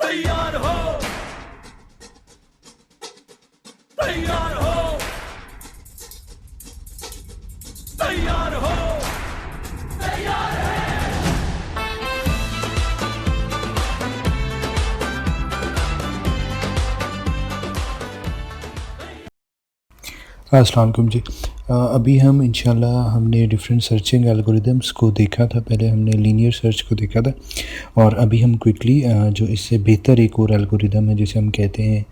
तैयार हो, तैयार हो, तैयार हो, तैयार है। अस्सलाम वालेकुम जी। अभी हम इंशाल्लाह हमने डिफरेंट सर्चिंग एल्गोरिदम्स को देखा था। पहले हमने लीनियर सर्च को देखा था और अभी हम क्विकली जो इससे बेहतर एक और एल्गोरिदम है जिसे हम कहते हैं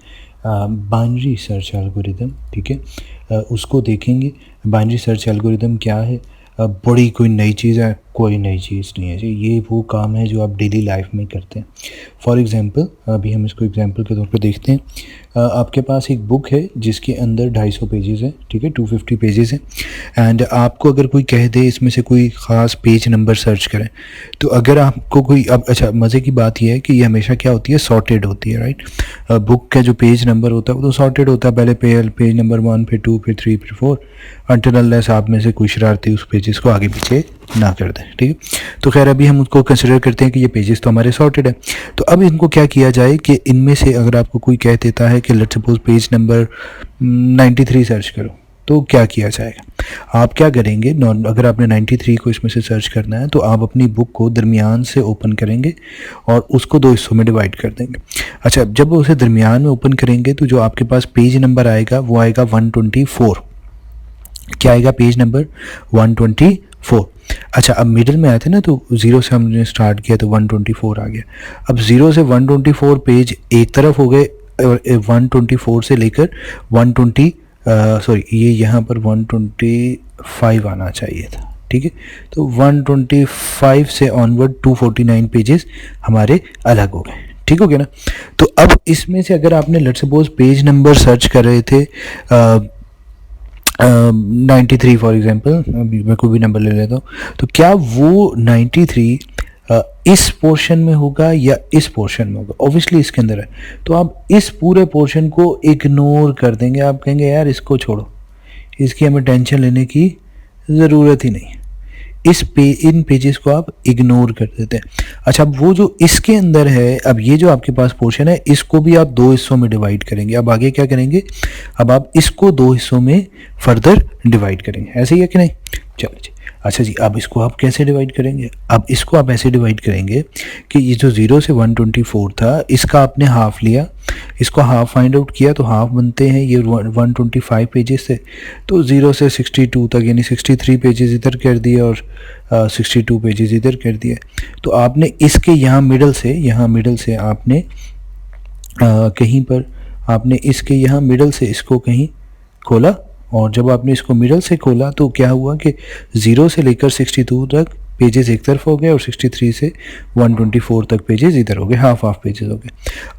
बाइनरी सर्च एल्गोरिदम, ठीक है, उसको देखेंगे। बाइनरी सर्च एल्गोरिदम क्या है? बड़ी कोई नई चीज़ है? कोई नई चीज़ नहीं है जी, ये वो काम है जो आप डेली लाइफ में करते हैं। फॉर एग्ज़ाम्पल अभी हम इसको एग्ज़ाम्पल के तौर पे देखते हैं। आपके पास एक बुक है जिसके अंदर 250 पेजेस हैं, ठीक है, 250 पेजेस हैं। एंड आपको अगर कोई कह दे इसमें से कोई ख़ास पेज नंबर सर्च करें, तो अगर आपको कोई अब अच्छा मज़े की बात यह है कि ये हमेशा क्या होती है, सॉर्टेड होती है, राइट। बुक का जो पेज नंबर होता है वो तो सॉर्टेड होता है, पहले पेज नंबर 1, फिर 2, फिर 3, फिर 4, अनटिल अनलेस आप में से कोई शरारती उस पेजेस को आगे पीछे ना कर दें, ठीक है। तो खैर अभी हम उसको कंसिडर करते हैं कि ये पेजेस तो हमारे सॉर्टेड है। तो अब इनको क्या किया जाए कि इनमें से अगर आपको कोई कह देता है कि let's suppose page number 93 search करो, तो क्या किया जाएगा? आप क्या करेंगे, अगर आपने 93 को इसमें से सर्च करना है तो आप अपनी बुक को दरमियान से ओपन करेंगे और उसको दो हिस्सों में डिवाइड कर देंगे। अच्छा, जब उसे दरमियान में ओपन करेंगे तो जो आपके पास पेज नंबर आएगा वो आएगा 124। क्या आएगा? Page number 124। अच्छा, अब मिडिल में आए थे ना, तो ज़ीरो से हमने स्टार्ट किया तो 124 आ गया। अब ज़ीरो से 124 पेज एक तरफ हो गए और 124 से लेकर 120 सॉरी ये यहाँ पर 125 आना चाहिए था, ठीक है। तो 125 से ऑनवर्ड 249 पेजेस हमारे अलग हो गए, ठीक हो गया ना। तो अब इसमें से अगर आपने let's suppose page number search कर रहे थे 93 फॉर एग्जांपल, अभी मैं कोई भी नंबर ले लेता हूँ, तो क्या वो 93 इस पोर्शन में होगा या इस पोर्शन में होगा? ऑब्वियसली इसके अंदर है, तो आप इस पूरे पोर्शन को इग्नोर कर देंगे। आप कहेंगे यार इसको छोड़ो, इसकी हमें टेंशन लेने की ज़रूरत ही नहीं है, इन पेजेस को आप इग्नोर कर देते हैं। अच्छा, अब वो जो इसके अंदर है, अब ये जो आपके पास पोर्शन है इसको भी आप दो हिस्सों में डिवाइड करेंगे। अब आगे क्या करेंगे? अब आप इसको दो हिस्सों में फर्दर डिवाइड करेंगे, ऐसे ही है कि नहीं? चलो जी। अच्छा जी, अब इसको आप कैसे डिवाइड करेंगे? अब इसको आप ऐसे डिवाइड करेंगे कि ये जो 0 से 124 था इसका आपने हाफ लिया, इसको हाफ फाइंड आउट किया, तो हाफ बनते हैं ये 125 पेजेस से, तो 0 से 62 तक यानी 63 पेजेस इधर कर दिए और 62 पेजेस इधर कर दिए। तो आपने इसके यहाँ मिडल से आपने कहीं पर आपने इसके यहाँ मिडल से इसको कहीं खोला, और जब आपने इसको मिडल से खोला तो क्या हुआ कि 0 से लेकर 62 तक पेजेस एक तरफ हो गए और 63 से 124 तक पेजेस इधर हो गए, हाफ पेजेस हो गए।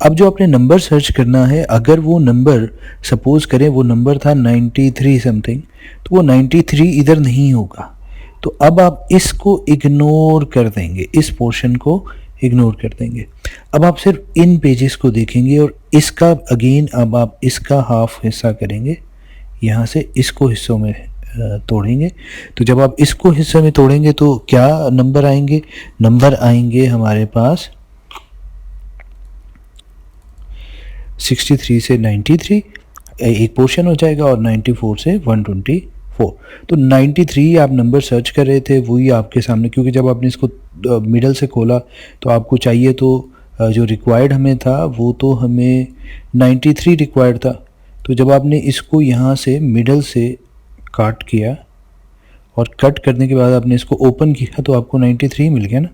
अब जो आपने नंबर सर्च करना है, अगर वो नंबर सपोज करें वो नंबर था 93 समथिंग, तो वो 93 इधर नहीं होगा। तो अब आप इसको इग्नोर कर देंगे, इस पोर्शन को इग्नोर कर देंगे। अब आप सिर्फ इन पेजेस को देखेंगे और इसका अगेन अब आप इसका हाफ हिस्सा करेंगे, यहाँ से इसको हिस्सों में तोड़ेंगे। तो जब आप इसको हिस्से में तोड़ेंगे तो क्या नंबर आएंगे? नंबर आएंगे हमारे पास 63 से 93 एक पोर्शन हो जाएगा और 94 से 124। तो 93 आप नंबर सर्च कर रहे थे वही आपके सामने, क्योंकि जब आपने इसको मिडल से खोला तो आपको चाहिए तो जो रिक्वायर्ड हमें था वो तो हमें 93 रिक्वायर्ड था। तो जब आपने इसको यहाँ से मिडल से काट किया और कट करने के बाद आपने इसको ओपन किया तो आपको 93 मिल गया ना।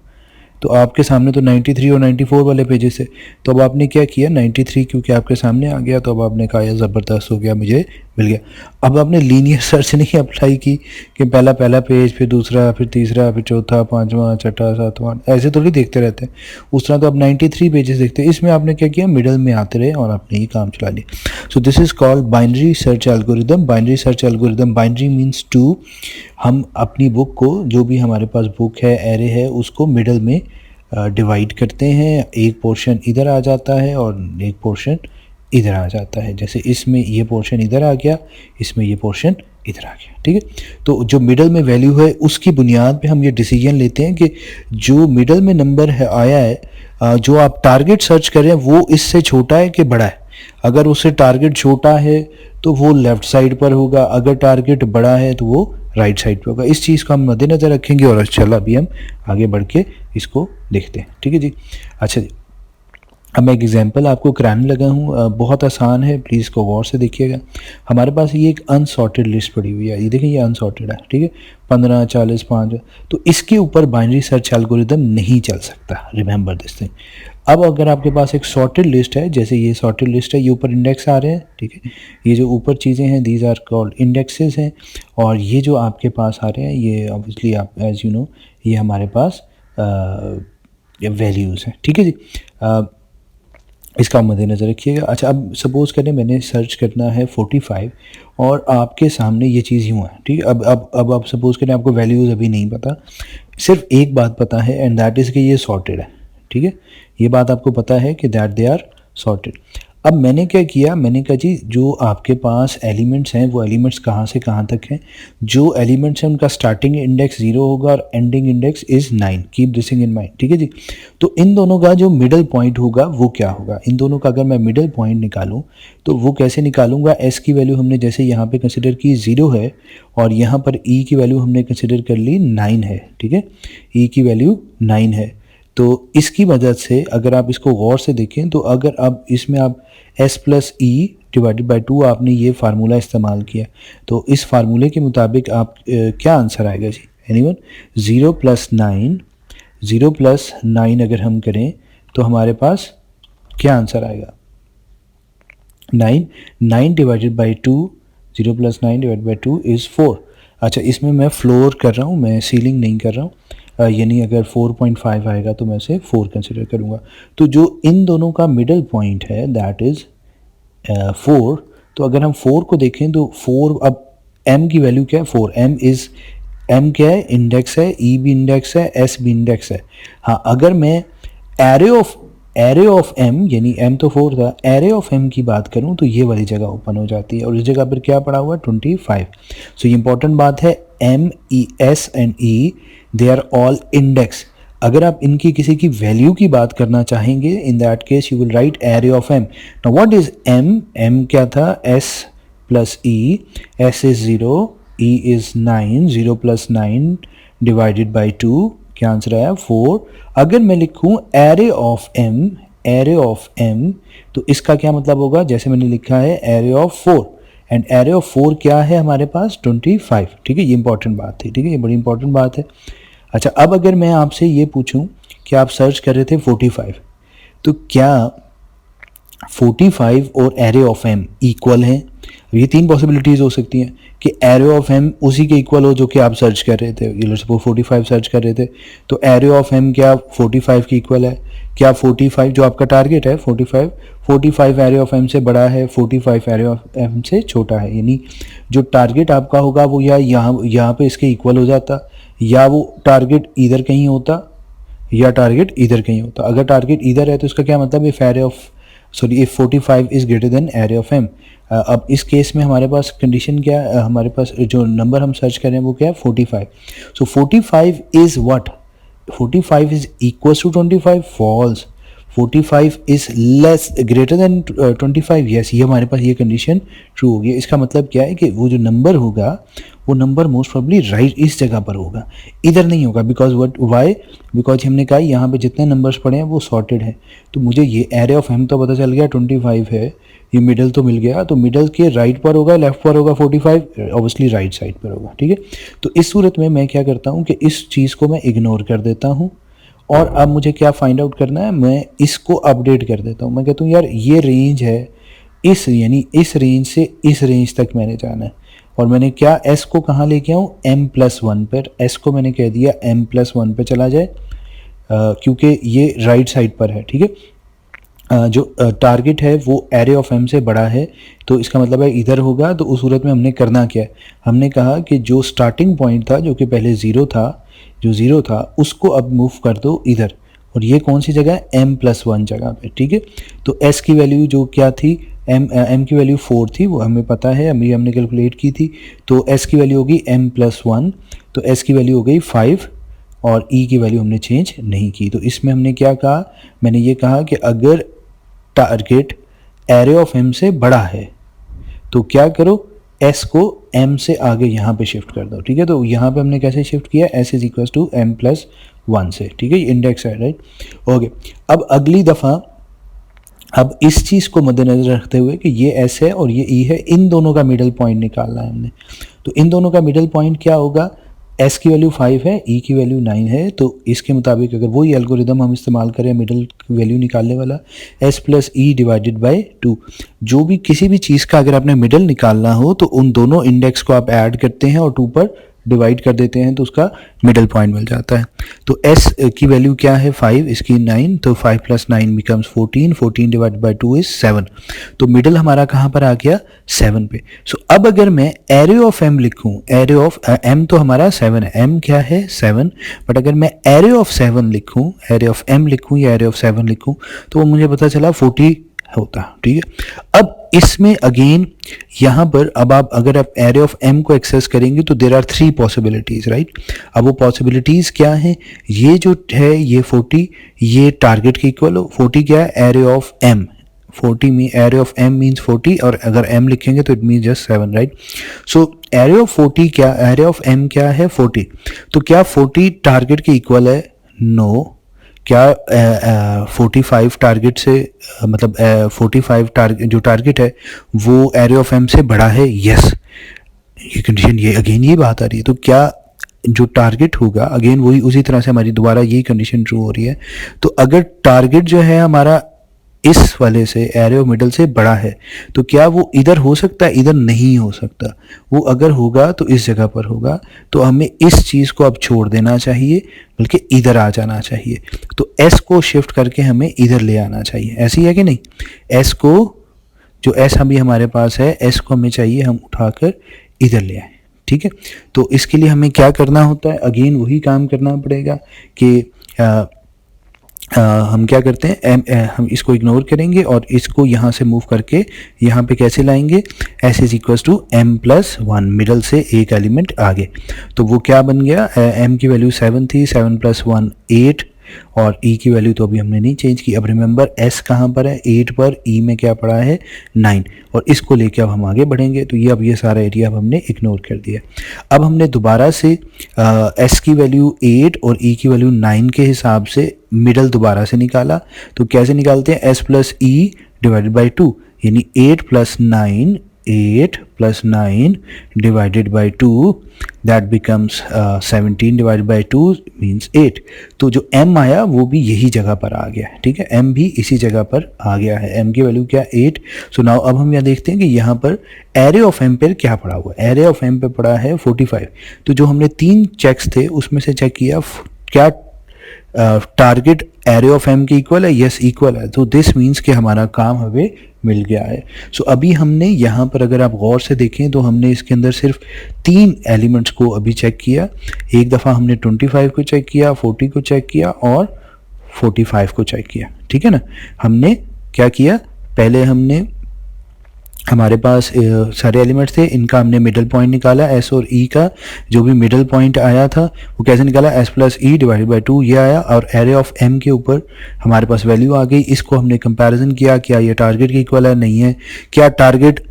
तो आपके सामने तो 93 और 94 वाले पेजेस है, तो अब आपने क्या किया, 93 क्योंकि आपके सामने आ गया तो अब आपने कहा यह ज़बरदस्त हो गया, मुझे मिल गया। अब आपने लीनियर सर्च नहीं अप्लाई की कि पहला पेज, फिर दूसरा, फिर तीसरा, फिर चौथा, पांचवा, छठा, सातवां, ऐसे थोड़ी देखते रहते हैं। उस तरह तो आप 93 पेजेस देखते हैं। इसमें आपने क्या किया, मिडल में आते रहे और आपने ये काम चला लिया। So this is called binary search algorithm. Binary search algorithm, binary means two, हम अपनी बुक को, जो भी हमारे पास बुक है, एरे है, उसको मिडल में डिवाइड करते हैं। एक पोर्शन इधर आ जाता है और एक पोर्शन इधर आ जाता है। जैसे इसमें ये पोर्शन इधर आ गया, इसमें ये पोर्शन इधर आ गया, ठीक है। तो जो मिडल में वैल्यू है उसकी बुनियाद पे हम ये डिसीजन लेते हैं कि जो मिडल में नंबर है आया है, जो आप टारगेट सर्च कर रहे हैं वो इससे छोटा है कि बड़ा है। अगर उससे टारगेट छोटा है तो वो लेफ़्ट साइड पर होगा, अगर टारगेट बड़ा है तो वो राइट साइड पे होगा। इस चीज़ को हम मद्देनज़र रखेंगे और इंशाल्लाह अभी हम आगे बढ़ के इसको देखते हैं, ठीक है जी। अच्छा जी, अब मैं एक एग्जांपल आपको कराने लगा हूँ, बहुत आसान है, प्लीज़ इसको गौर से देखिएगा। हमारे पास ये एक अनसॉर्टेड लिस्ट पड़ी हुई है, ये देखें ये अनसॉर्टेड है, ठीक है, 15, 40, 5। तो इसके ऊपर बाइनरी सर्च एल्गोरिदम नहीं चल सकता, रिमेंबर दिस थिंग। अब अगर आपके पास एक सॉर्टेड लिस्ट है, जैसे ये सॉर्टेड लिस्ट है, ये ऊपर इंडेक्स आ रहे हैं, ठीक है, ये जो ऊपर चीज़ें हैं दीज आर कॉल्ड इंडेक्सेस हैं, और ये जो आपके पास आ रहे हैं ये ऑब्वियसली आप एज यू नो ये हमारे पास वैल्यूज़ हैं, ठीक है जी। इसका मद्देनज़र रखिएगा। अच्छा, अब सपोज़ करें मैंने सर्च करना है 45 और आपके सामने ये चीज़ यूँ है, ठीक है। अब आप सपोज़ करें आपको वैल्यूज़ अभी नहीं पता, सिर्फ एक बात पता है एंड दैट इज़ कि ये सॉर्टेड है, ठीक है। ये बात आपको पता है कि दैट दे आर सॉर्टेड। अब मैंने क्या किया, मैंने कहा जी जो आपके पास एलिमेंट्स हैं वो एलिमेंट्स कहाँ से कहाँ तक हैं। जो एलिमेंट्स हैं उनका स्टार्टिंग इंडेक्स 0 होगा और ending index is 9, keep this in mind, ठीक है जी। तो इन दोनों का जो मिडल पॉइंट होगा वो क्या होगा, इन दोनों का अगर मैं मिडल पॉइंट निकालूं तो वो कैसे निकालूंगा। एस की वैल्यू हमने जैसे यहाँ पे कंसिडर की 0 है और यहाँ पर ई की वैल्यू हमने कंसिडर कर ली 9 है, ठीक है, ई की वैल्यू 9 है। तो इसकी वजह से अगर आप इसको गौर से देखें तो अगर अब इसमें आप s plus E divided by 2 आपने ये फार्मूला इस्तेमाल किया, तो इस फार्मूले के मुताबिक आप क्या आंसर आएगा जी, एनीवन? 0 प्लस 9 अगर हम करें तो हमारे पास क्या आंसर आएगा? 9 divided by 2, 0 plus 9 divided by 2 is 4। अच्छा, इसमें मैं फ्लोर कर रहा हूँ, मैं सीलिंग नहीं कर रहा हूँ, यानी अगर 4.5 आएगा तो मैं इसे 4 कंसिडर करूँगा। तो जो इन दोनों का मिडल पॉइंट है दैट इज़ 4। तो अगर हम 4 को देखें तो 4, अब m की वैल्यू क्या है? 4। m क्या है? इंडेक्स है, e भी इंडेक्स है, s भी इंडेक्स है। हाँ, अगर मैं एरे ऑफ m यानी m तो 4 था, एरे ऑफ m की बात करूं तो ये वाली जगह ओपन हो जाती है और इस जगह पर क्या पड़ा हुआ है? 25। सो ये इंपॉर्टेंट बात है, m, e, s and e they are all index. अगर आप इनकी किसी की वैल्यू की बात करना चाहेंगे, in that case you will write array of m। Now what is m? m क्या था? s plus e, s is 0, e is 9, 0 plus 9 divided by 2, क्या आंसर आया? 4। अगर मैं लिखूं एरे ऑफ m, तो इसका क्या मतलब होगा? जैसे मैंने लिखा है array of 4, and array of 4 क्या है हमारे पास? 25, ठीक है। ये इंपॉर्टेंट बात थी, ठीक है, ये बड़ी इंपॉर्टेंट बात है। अच्छा, अब अगर मैं आपसे ये पूछूं कि आप सर्च कर रहे थे 45, तो क्या 45 और एरे ऑफ m इक्वल हैं? ये 3 पॉसिबिलिटीज़ हो सकती हैं कि एरे ऑफ m उसी के इक्वल हो जो कि आप सर्च कर रहे थे। ये सपोज 45 सर्च कर रहे थे, तो एरे ऑफ m क्या 45 की इक्वल है? क्या 45 जो आपका टारगेट है 45 एरे ऑफ m से बड़ा है, 45 एरे ऑफ m से छोटा है? यानी जो टारगेट आपका होगा वो या यहाँ पे इसके इक्वल हो जाता, या वो टारगेट इधर कहीं होता, या टारगेट इधर कहीं होता। अगर टारगेट इधर है तो इसका क्या मतलब? If 45 is greater than array of m। अब इस केस में हमारे पास कंडीशन क्या है? हमारे पास जो नंबर हम सर्च कर रहे हैं वो क्या है? 45। So 45 is what? 45 is equal to 25, false. 45 is less greater than 25, yes, ये हमारे पास ये कंडीशन ट्रू होगी। इसका मतलब क्या है कि वो जो नंबर होगा वो नंबर मोस्ट प्रॉब्ली राइट इस जगह पर होगा, इधर नहीं होगा। Because why? बिकॉज हमने कहा यहाँ पे जितने नंबर्स पड़े हैं वो सॉर्टेड हैं। तो मुझे ये एरे ऑफ m तो पता चल गया 25 है, ये मिडल तो मिल गया, तो मिडल के राइट पर होगा, लेफ्ट पर होगा 45, ऑब्वियसली राइट साइड पर होगा, ठीक है। तो इस सूरत में मैं क्या करता हूँ कि इस चीज़ को मैं इग्नोर कर देता हूँ और अब मुझे क्या फाइंड आउट करना है, मैं इसको अपडेट कर देता हूँ। मैं कहता हूँ यार ये रेंज है, इस यानी इस रेंज से इस रेंज तक मैंने जाना है, और मैंने क्या s को कहाँ लेके आऊँ? m+1 पर। s को मैंने कह दिया m+1 पे चला जाए, क्योंकि ये राइट साइड पर है, ठीक है। जो टारगेट है वो एरे ऑफ m से बड़ा है, तो इसका मतलब है इधर होगा। तो उस सूरत में हमने करना क्या है? हमने कहा कि जो स्टार्टिंग पॉइंट था जो कि पहले 0 था, जो 0 था उसको अब मूव कर दो इधर, और ये कौन सी जगह है? m+1 जगह पे, ठीक है। तो s की वैल्यू जो क्या थी? एम की वैल्यू 4 थी, वो हमें पता है, अभी हमने कैलकुलेट की थी। तो एस की वैल्यू होगी m+1, तो एस की वैल्यू हो गई 5 और ई की वैल्यू हमने चेंज नहीं की। तो इसमें हमने क्या कहा, मैंने ये कहा कि अगर टारगेट एरे ऑफ एम से बड़ा है तो क्या करो, एस को एम से आगे यहाँ पे शिफ्ट कर दो, ठीक है। तो यहाँ पे हमने कैसे शिफ्ट किया, S is equal to m+1 से, ठीक है, ये इंडेक्स है, राइट, ओके। अब अगली दफ़ा, अब इस चीज़ को मद्देनज़र रखते हुए कि ये एस है और ये ई है, इन दोनों का मिडल पॉइंट निकालना है हमने। तो इन दोनों का मिडल पॉइंट क्या होगा, एस की वैल्यू 5 है, ई की वैल्यू 9 है, तो इसके मुताबिक अगर वही एल्गोरिदम हम इस्तेमाल करें मिडल वैल्यू निकालने वाला, S plus E divided by 2, जो भी किसी भी चीज़ का अगर आपने मिडल निकालना हो तो उन दोनों इंडेक्स को आप ऐड करते हैं और 2 पर डिवाइड कर देते हैं तो उसका मिडल पॉइंट मिल जाता है। तो s की वैल्यू क्या है 5, इसकी 9, तो 5 + 9 बिकम्स 14, 14 डिवाइड बाई 2 इज 7, तो मिडल हमारा कहाँ पर आ गया 7 पे। सो अब अगर मैं एरे ऑफ m लिखूँ, एरे ऑफ m तो हमारा 7 है, m क्या है 7, बट अगर मैं एरे ऑफ 7 लिखूँ, एरे ऑफ m लिखूँ या एरे ऑफ 7 लिखूँ तो वो मुझे पता चला 40 होता, ठीक है। अब इसमें अगेन यहाँ पर अब आप अगर आप एरे ऑफ m को एक्सेस करेंगे तो देर आर 3 पॉसिबिलिटीज़, राइट। अब वो पॉसिबिलिटीज़ क्या है, ये जो है ये 40, ये टारगेट के इक्वल हो, 40 क्या है एरे ऑफ m, 40 में एरे ऑफ m मीन्स 40 और अगर m लिखेंगे तो it means just 7, right. So array of 40 क्या, एरे ऑफ m क्या है 40, तो क्या 40 टारगेट के इक्वल है, नो। क्या 45 टारगेट से मतलब 45 टारगेट जो टारगेट है वो एरे ऑफ एम से बड़ा है, यस। ये कंडीशन, ये अगेन ये बात आ रही है, तो क्या जो टारगेट होगा, अगेन वही उसी तरह से हमारी दोबारा यही कंडीशन ट्रू हो रही है। तो अगर टारगेट जो है हमारा इस वाले से एरे ऑफ मिडल से बड़ा है तो क्या वो इधर हो सकता है, इधर नहीं हो सकता, वो अगर होगा तो इस जगह पर होगा, तो हमें इस चीज़ को अब छोड़ देना चाहिए, बल्कि इधर आ जाना चाहिए। तो एस को शिफ्ट करके हमें इधर ले आना चाहिए, ऐसी है कि नहीं। एस को, जो एस अभी हमारे पास है, एस को हमें चाहिए हम उठाकर इधर ले आए, ठीक है। तो इसके लिए हमें क्या करना होता है, अगेन वही काम करना पड़ेगा कि हम क्या करते हैं, हम इसको इग्नोर करेंगे और इसको यहाँ से मूव करके यहाँ पे कैसे लाएंगे, S is equal to m+1, middle से एक एलिमेंट आगे। तो वो क्या बन गया, m की वैल्यू 7 थी, 7 + 1 8, और e की वैल्यू तो अभी हमने नहीं चेंज की। अब रिमेंबर s कहाँ पर है, 8 पर, e में क्या पड़ा है 9, और इसको लेके अब हम आगे बढ़ेंगे। तो ये अब ये सारा एरिया अब हमने इग्नोर कर दिया। अब हमने दोबारा से s की वैल्यू 8 और e की वैल्यू 9 के हिसाब से मिडल दोबारा से निकाला। तो कैसे निकालते हैं, s + e डिवाइडेड बाई 2, यानी 8 + 9, 8 + 9 divided by 2, that becomes 17 divided by 2 means 8। तो जो m आया वो भी यही जगह पर आ गया है, ठीक है, m भी इसी जगह पर आ गया है। m की वैल्यू क्या 8। सो नाउ अब हम यहाँ देखते हैं कि यहाँ पर एरे ऑफ m पर क्या पड़ा हुआ है, एरे ऑफ m पे पड़ा है 45। तो जो हमने 3 चेक्स थे उसमें से चेक किया क्या टारगेट एरे ऑफ m के इक्वल है, यस इक्वल है। तो दिस मीन्स कि हमारा काम हमें मिल गया है। सो अभी हमने यहाँ पर अगर आप गौर से देखें तो हमने इसके अंदर सिर्फ 3 एलिमेंट्स को अभी चेक किया। एक दफ़ा हमने 25 को चेक किया, 40 को चेक किया और 45 को चेक किया, ठीक है ना। हमने क्या किया, पहले हमने हमारे पास सारे एलिमेंट्स थे, इनका हमने मिडल पॉइंट निकाला, एस और ई का जो भी मिडल पॉइंट आया था वो कैसे निकाला, एस + e डिवाइडेड बाई 2 ये आया, और एरे ऑफ m के ऊपर हमारे पास वैल्यू आ गई। इसको हमने कंपैरिजन किया, क्या ये टारगेट के इक्वल है, नहीं है। क्या टारगेट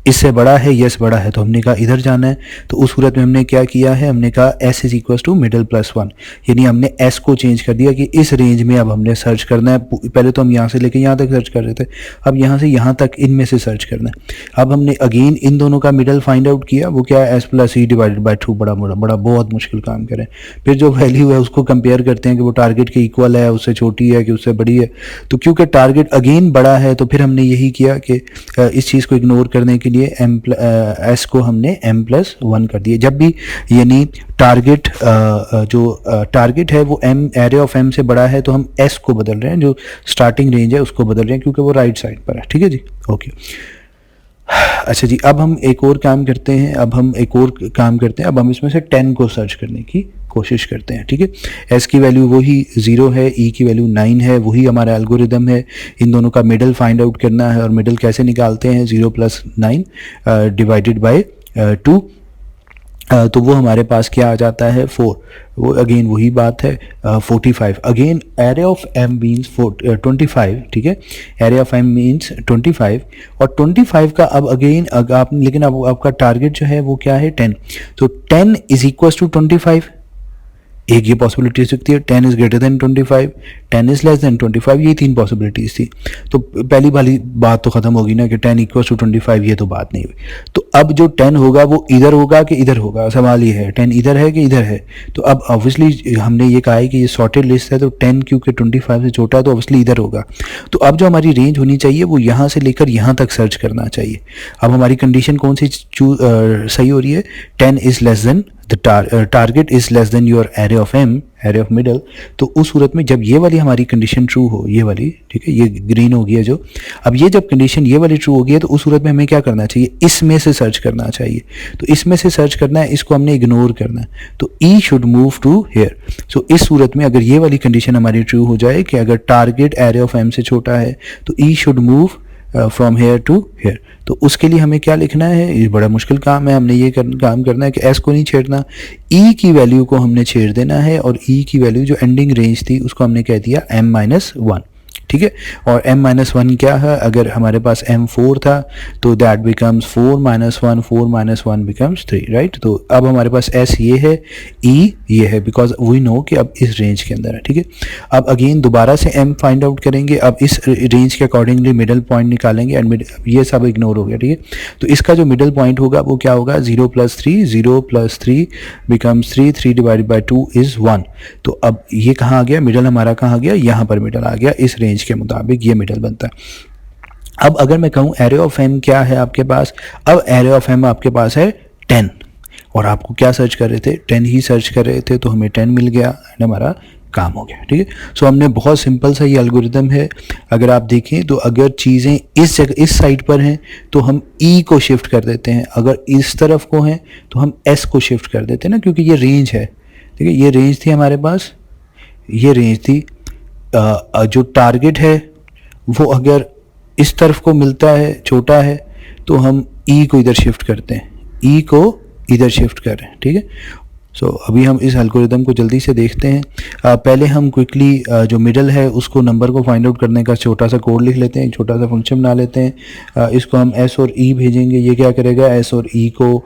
इससे बड़ा है, यस बड़ा है, तो हमने कहा इधर जाना है। तो उस सूरत में हमने क्या किया है, हमने कहा s is equal to middle +1, यानी हमने s को चेंज कर दिया कि इस रेंज में अब हमने सर्च करना है। पहले तो हम यहाँ से लेके यहाँ तक सर्च कर रहे थे, अब यहाँ से यहाँ तक इनमें से सर्च करना है। अब हमने अगेन इन दोनों का मिडल फाइंड आउट किया, वो क्या है, s + e डिवाइडेड बाई 2, बड़ा बहुत मुश्किल काम करें। फिर जो वैल्यू है उसको कंपेयर करते हैं कि वो टारगेट के इक्वल है, उससे छोटी है कि उससे बड़ी है। तो क्योंकि टारगेट अगेन बड़ा है तो फिर हमने यही किया कि इस चीज़ को इग्नोर करने के लिए s को हमने m+1 कर दिया। जब भी यानी टारगेट जो टारगेट है वो m एरे ऑफ m से बड़ा है तो हम s को बदल रहे हैं, जो स्टार्टिंग रेंज है उसको बदल रहे हैं क्योंकि वो राइट साइड पर है, ठीक है जी, ओके। अच्छा जी, अब हम एक और काम करते हैं, अब हम इसमें से 10 को सर्च करने की कोशिश करते हैं, ठीक है। एस की वैल्यू वही 0 है, ई की वैल्यू 9 है, वही हमारा एल्गोरिदम है। इन दोनों का मिडल फाइंड आउट करना है और मिडल कैसे निकालते हैं, 0 + 9 डिवाइडेड बाय 2, तो वो हमारे पास क्या आ जाता है 4। वो अगेन वही बात है 45। Again array of M means 25, ठीक है। एरे ऑफ एम मीन्स 25 और 25 का अब अगेन अगर आप, लेकिन अब आपका टारगेट जो है वो क्या है 10, तो 10 इज इक्वल टू 25। एक ये पॉसिबिलिटी हो सकती है 10 is greater than 25, 10 is less then 25, ये 3 पॉसिबिलिटीज थी। तो पहली वाली बात तो खत्म होगी ना कि 10 इक्वल टू 25, ये तो बात नहीं हुई। तो अब जो 10 होगा वो इधर होगा कि इधर होगा, सवाल ये है 10 इधर है कि इधर है। तो अब ऑब्वियसली हमने ये कहा है कि ये सॉर्टेड लिस्ट है, तो 10 क्योंकि 25 से छोटा है तो ऑब्वियसली इधर होगा। तो अब जो हमारी रेंज होनी चाहिए वो यहाँ से लेकर यहाँ तक सर्च करना चाहिए। अब हमारी कंडीशन कौन सी सही हो रही है, 10 is less than the target is less than your array of M, array of middle. तो उस सूरत में जब ये वाली हमारी कंडीशन ट्रू हो, ये वाली, ठीक है, ये ग्रीन हो गया जो, अब ये जब कंडीशन ये वाली ट्रू हो गई है तो उस सूरत में हमें क्या करना चाहिए, इसमें से सर्च करना चाहिए। तो इसमें से सर्च करना है, इसको हमने इग्नोर करना है, तो e should move to hair. सो इस सूरत में अगर ये वाली कंडीशन हमारी ट्रू हो जाए कि अगर टारगेट एरे ऑफ एम से छोटा है तो e should move from here to here. तो उसके लिए हमें क्या लिखना है, ये बड़ा मुश्किल काम है, हमने ये काम करना है कि एस को नहीं छेड़ना, ई की वैल्यू को हमने छेड़ देना है और ई की वैल्यू जो एंडिंग रेंज थी उसको हमने कह दिया m-1, ठीक है। और m-1 क्या है, अगर हमारे पास m4 था तो दैट बिकम्स 4-1, 4-1 बिकम्स 3, राइट। तो अब हमारे पास s ये है, e ये है, बिकॉज वी नो कि अब इस रेंज के अंदर है, ठीक है। अब अगेन दोबारा से m फाइंड आउट करेंगे, अब इस रेंज के अकॉर्डिंगली मिडल पॉइंट निकालेंगे एंड ये सब इग्नोर हो गया, ठीक है। तो इसका जो मिडल पॉइंट होगा वो क्या होगा, 0 + 3, 0 + 3 बिकम्स 3, 3 डिवाइडेड बाई 2 इज 1। तो अब ये कहाँ आ गया, मिडल हमारा कहाँ आ गया, यहाँ पर मिडल आ गया, इस रेंज के मुताबिक ये मिडल बनता है। अब अगर मैं कहूँ एरे ऑफ एम क्या है आपके पास, अब एरे ऑफ एम आपके पास है 10 और आपको क्या सर्च कर रहे थे, 10 ही सर्च कर रहे थे, तो हमें 10 मिल गया एंड हमारा काम हो गया, ठीक है। सो हमने बहुत सिंपल सा ये एल्गोरिदम है। अगर आप देखें तो अगर चीज़ें इस जगह इस साइड पर हैं तो हम ई को शिफ्ट कर देते हैं, अगर इस तरफ को हैं तो हम एस को शिफ्ट कर देते हैं ना, क्योंकि ये रेंज है, ठीक है। ये रेंज थी हमारे पास, ये रेंज थी, जो टारगेट है वो अगर इस तरफ को मिलता है, छोटा है, तो हम ई को इधर शिफ्ट करते हैं, ई को इधर शिफ्ट कर रहे हैं, ठीक है। सो अभी हम इस एल्गोरिदम को जल्दी से देखते हैं। पहले हम क्विकली जो मिडल है उसको नंबर को फाइंड आउट करने का छोटा सा कोड लिख लेते हैं, एक छोटा सा फंक्शन बना लेते हैं। इसको हम एस और ई भेजेंगे, ये क्या करेगा, एस और ई को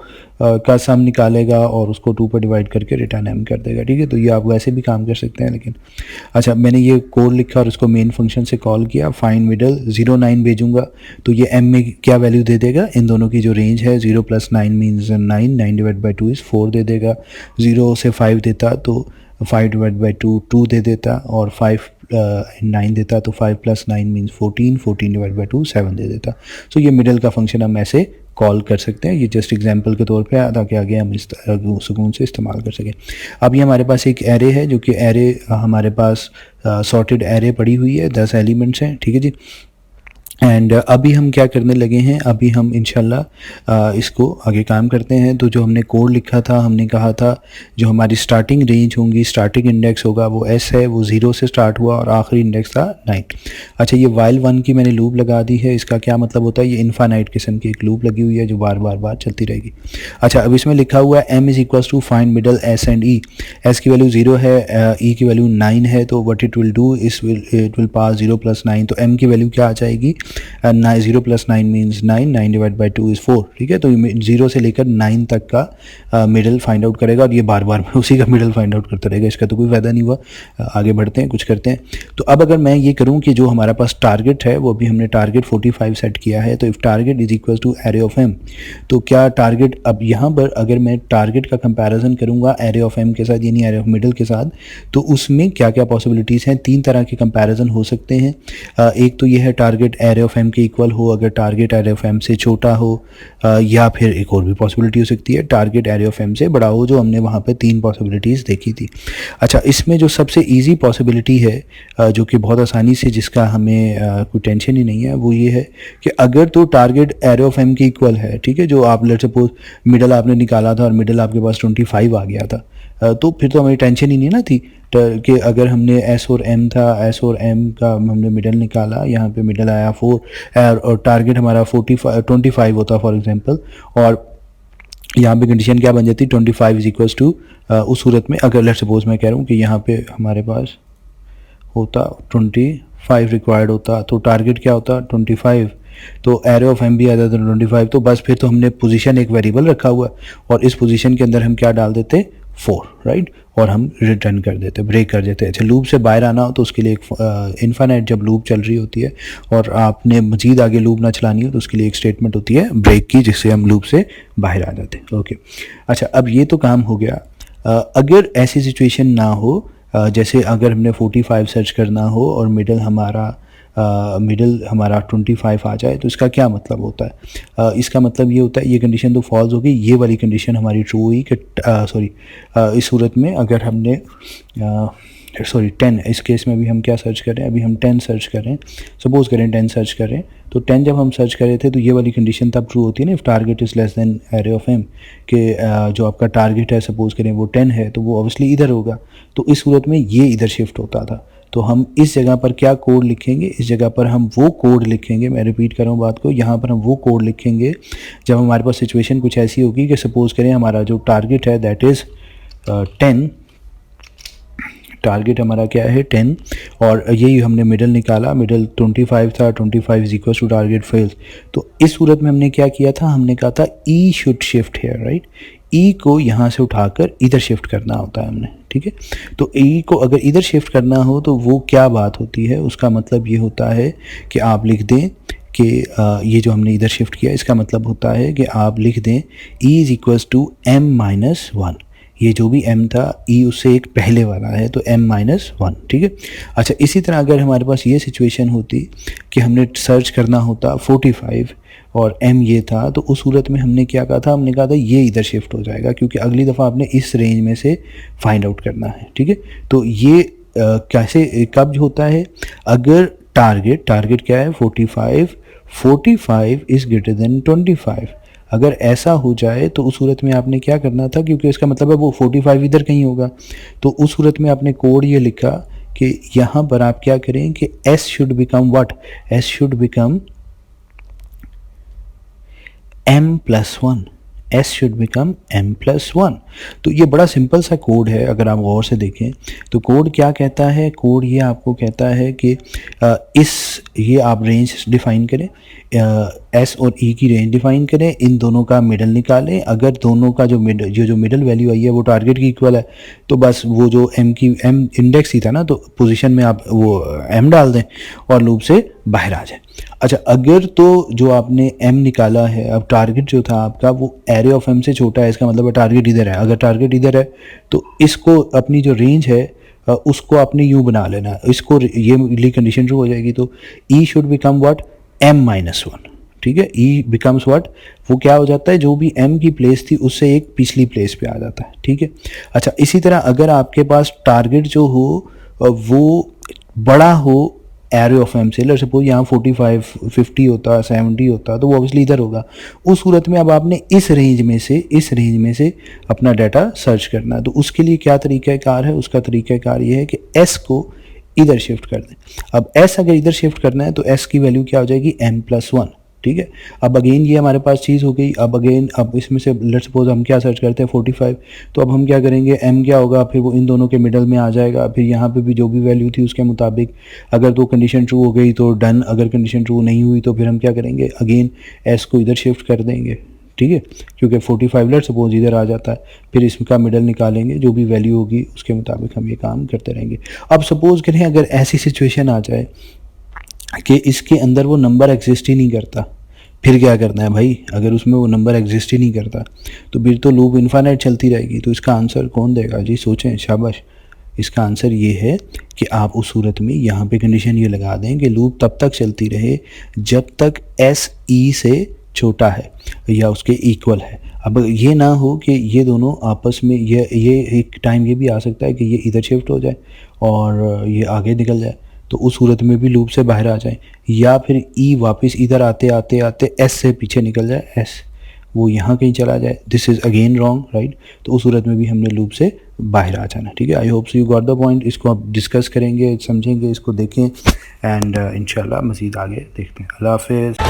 का सम निकालेगा और उसको 2 पर डिवाइड करके रिटर्न एम कर देगा, ठीक है। तो ये आप वैसे भी काम कर सकते हैं, लेकिन अच्छा मैंने ये कोड लिखा और उसको मेन फंक्शन से कॉल किया, फाइंड मिडल 0 9 भेजूंगा तो ये एम में क्या वैल्यू दे देगा, इन दोनों की जो रेंज है 0 + 9 मीन्स 9, 9 डिवाइड बाई 2 इज़ 4 दे देगा, 0 से 5 देता तो 5 डिवाइड बाई 2 2 दे देता, और 5 9 देता तो 5 + 9 मीन्स 14, 14 डिवाइड बाई 2 7 दे देता। सो ये मिडल का फंक्शन हम ऐसे कॉल कर सकते हैं, ये जस्ट एग्जांपल के तौर पे ताकि आगे हम इस सुकून से इस्तेमाल कर सकें। अब ये हमारे पास एक एरे है, जो कि एरे हमारे पास सॉर्टेड एरे पड़ी हुई है, 10 एलिमेंट्स हैं, ठीक है जी। एंड अभी हम क्या करने लगे हैं, अभी हम इंशाल्लाह इसको आगे काम करते हैं। तो जो हमने कोड लिखा था, हमने कहा था जो हमारी स्टार्टिंग रेंज होंगी, स्टार्टिंग इंडेक्स होगा वो एस है, वो 0 से स्टार्ट हुआ और आखिरी इंडेक्स था 9। अच्छा ये वाइल 1 की मैंने लूप लगा दी है, इसका क्या मतलब होता है, ये इन्फानाइट किस्म की एक लूप लगी हुई है जो बार बार चलती रहेगी। अच्छा अब इसमें लिखा हुआ है m = find middle S and E, S की वैल्यू 0 है, ई की वैल्यू 9 है, तो what it will do it will pass 0 + 9, तो m की वैल्यू क्या आ जाएगी, 0 + 9 मीन्स 9, 9 डिवाइड बाई 2 इज़ 4, ठीक है। तो 0 से लेकर 9 तक का मिडल फाइंड आउट करेगा और ये बार बार उसी का मिडल फाइंड आउट करता रहेगा, इसका तो कोई फ़ायदा नहीं हुआ। आगे बढ़ते हैं, कुछ करते हैं। तो अब अगर मैं ये करूँ कि जो हमारा पास टारगेट है वो अभी हमने टारगेट 45 सेट किया है, तो if target is equal to array of M, तो क्या टारगेट, अब यहाँ पर अगर मैं टारगेट का कंपैरिजन करूँगा एरे ऑफ एम के साथ यानी एरे ऑफ मिडल के साथ, तो उसमें क्या क्या पॉसिबिलिटीज़ हैं, 3 तरह के कंपैरिजन हो सकते हैं। एक तो ये है टारगेट एरे ऑफ एम के इक्वल हो अगर टारगेट एरे ऑफ एम से छोटा हो, या फिर एक और भी पॉसिबिलिटी हो सकती है टारगेट एरे ऑफ एम से बड़ा हो, जो हमने वहाँ पे 3 पॉसिबिलिटीज़ देखी थी। अच्छा इसमें जो सबसे इजी पॉसिबिलिटी है जो कि बहुत आसानी से, जिसका हमें कोई टेंशन ही नहीं है, वो ये है कि अगर तो टारगेट एरे ऑफ एम के इक्वल है, ठीक है, जो आप लेट्स सपोज मिडल आपने निकाला था और मिडल आपके पास 25 आ गया था, तो फिर तो हमारी टेंशन ही नहीं ना थी कि अगर हमने एस और एम था, एस और एम का हमने मिडल निकाला, यहाँ पे मिडल आया 4 और टारगेट हमारा 25 होता फॉर एग्जांपल, और यहाँ पे कंडीशन क्या बन जाती 25 इज इक्वल्स टू, उस सूरत में अगर लेट्स सपोज मैं कह रहा हूँ कि यहाँ पे हमारे पास होता 25 रिक्वायर्ड होता, तो टारगेट क्या होता 25, तो एरे ऑफ एम भी आ जाता 25, तो बस फिर तो हमने पोजीशन एक वेरिएबल रखा हुआ और इस पोजीशन के अंदर हम क्या डाल देते 4, राइट, और हम रिटर्न कर देते, ब्रेक कर देते। अच्छा, लूप से बाहर आना हो तो उसके लिए एक इन्फाइनाइट जब लूप चल रही होती है और आपने मजीद आगे लूप ना चलानी हो तो उसके लिए एक स्टेटमेंट होती है ब्रेक की, जिससे हम लूप से बाहर आ जाते हैं। ओके, अच्छा, अब ये तो काम हो गया। अगर ऐसी सिचुएशन ना हो, जैसे अगर हमने 45 सर्च करना हो और मिडल हमारा 25 आ जाए, तो इसका क्या मतलब होता है? इसका मतलब ये होता है, ये कंडीशन तो फॉल्स होगी, ये वाली कंडीशन हमारी ट्रू हुई कि इस सूरत में अगर हमने 10, इस केस में अभी हम क्या सर्च कर रहे हैं, अभी हम 10 सर्च कर रहे हैं, सपोज करें 10 सर्च कर रहे हैं, तो 10 जब हम सर्च कर रहे थे तो ये वाली कंडीशन तब ट्रू होती है ना, if target is less than array of M, कि जो आपका टारगेट है सपोज करें वो 10 है, तो वो ऑब्वियसली इधर होगा, तो इस सूरत में ये इधर शिफ्ट होता था। तो हम इस जगह पर क्या कोड लिखेंगे, इस जगह पर हम वो कोड लिखेंगे, मैं रिपीट कर रहा हूँ बात को, यहाँ पर हम वो कोड लिखेंगे जब हमारे पास सिचुएशन कुछ ऐसी होगी कि सपोज़ करें हमारा जो टारगेट है दैट इज़ 10, टारगेट हमारा क्या है 10, और यही हमने मिडल निकाला, मिडल 25 था, 25 is equal to target fails. तो इस सूरत में हमने क्या किया था, हमने कहा था ई शुड शिफ्ट हेयर, राइट, ई को यहाँ से उठाकर इधर शिफ्ट करना होता है हमने, ठीक है। तो ई को अगर इधर शिफ्ट करना हो तो वो क्या बात होती है, उसका मतलब ये होता है कि आप लिख दें कि ये जो हमने इधर शिफ्ट किया इसका मतलब होता है कि आप लिख दें E is equals to m-1, ये जो भी m था e उससे एक पहले वाला है तो m-1, ठीक है। अच्छा, इसी तरह अगर हमारे पास ये सिचुएशन होती कि हमने सर्च करना होता 45 और m ये था, तो उस सूरत में हमने क्या कहा था, हमने कहा था ये इधर शिफ्ट हो जाएगा, क्योंकि अगली दफ़ा आपने इस रेंज में से फाइंड आउट करना है, ठीक है। तो ये कैसे कब होता है, अगर टारगेट क्या है 45 इज़ ग्रेटर देन 25, अगर ऐसा हो जाए तो उस सूरत में आपने क्या करना था, क्योंकि इसका मतलब है वो 45 इधर कहीं होगा, तो उस सूरत में आपने कोड ये लिखा कि यहाँ पर आप क्या करें कि s should become what, s should become m+1, s should become m+1। तो ये बड़ा सिंपल सा कोड है, अगर आप गौर से देखें तो कोड क्या कहता है, कोड ये आपको कहता है कि ये आप रेंज डिफ़ाइन करें, एस और ई की रेंज डिफ़ाइन करें, इन दोनों का मिडल निकालें, अगर दोनों का जो मिडल वैल्यू आई है वो टारगेट की इक्वल है तो बस वो जो एम इंडेक्स ही था ना, तो पोजीशन में आप वो एम डाल दें और लूप से बाहर आ जाए। अच्छा, अगर तो जो आपने एम निकाला है, अब टारगेट जो था आपका वो एरे ऑफ एम से छोटा है, इसका मतलब है टारगेट इधर है, अगर टारगेट इधर है तो इसको अपनी जो रेंज है उसको आपने यूँ बना लेना, इसको ये कंडीशन ट्रू हो जाएगी, तो e should become what m-1, ठीक है। ई बिकम्स व्हाट, वो क्या हो जाता है, जो भी m की प्लेस थी उससे एक पिछली प्लेस पे आ जाता है, ठीक है। अच्छा, इसी तरह अगर आपके पास टारगेट जो हो वो बड़ा हो एरे ऑफ एम से, सपोज यहाँ 45 50 होता, 70 होता, तो वो ऑब्वियसली इधर होगा। उस सूरत में अब आपने इस रेंज में से अपना डाटा सर्च करना है, तो उसके लिए क्या तरीक़ाकार है, उसका तरीक़ाकार ये है कि एस को इधर शिफ्ट कर दें। अब s अगर इधर शिफ्ट करना है तो s की वैल्यू क्या हो जाएगी m+1, ठीक है। अब अगेन ये हमारे पास चीज़ हो गई, अब इसमें से लेट्स सपोज हम क्या सर्च करते हैं 45, तो अब हम क्या करेंगे, m क्या होगा, फिर वो इन दोनों के मिडल में आ जाएगा, फिर यहाँ पे भी जो भी वैल्यू थी उसके मुताबिक अगर तो कंडीशन ट्रू हो गई तो डन, अगर कंडीशन ट्रू नहीं हुई तो फिर हम क्या करेंगे, अगेन s को इधर शिफ्ट कर देंगे, ठीक है, क्योंकि 45 लेट्स सपोज इधर आ जाता है, फिर इसका मिडल निकालेंगे, जो भी वैल्यू होगी उसके मुताबिक हम ये काम करते रहेंगे। अब सपोज करें अगर ऐसी सिचुएशन आ जाए कि इसके अंदर वो नंबर एग्जिस्ट ही नहीं करता, फिर क्या करना है भाई, अगर उसमें वो नंबर एग्जिस्ट ही नहीं करता तो फिर तो लूप इन्फाइनाइट चलती रहेगी, तो इसका आंसर कौन देगा जी, सोचें, शाबाश। इसका आंसर ये है कि आप उस सूरत में यहाँ पे कंडीशन ये लगा दें कि लूप तब तक चलती रहे जब तक एस ई से छोटा है या उसके इक्वल है। अब ये ना हो कि ये दोनों आपस में ये एक टाइम ये भी आ सकता है कि ये इधर शिफ्ट हो जाए और ये आगे निकल जाए, तो उस सूरत में भी लूप से बाहर आ जाए, या फिर ई वापस इधर आते आते एस से पीछे निकल जाए, एस वो यहाँ कहीं चला जाए, this is again wrong, right. तो उस सूरत में भी हमने लूप से बाहर आ जाना, ठीक है। I hope so you got the point. इसको आप डिस्कस करेंगे, समझेंगे, इसको देखें एंड इंशाल्लाह मज़ीद आगे देखते हैं। अल्लाह हाफ़िज़।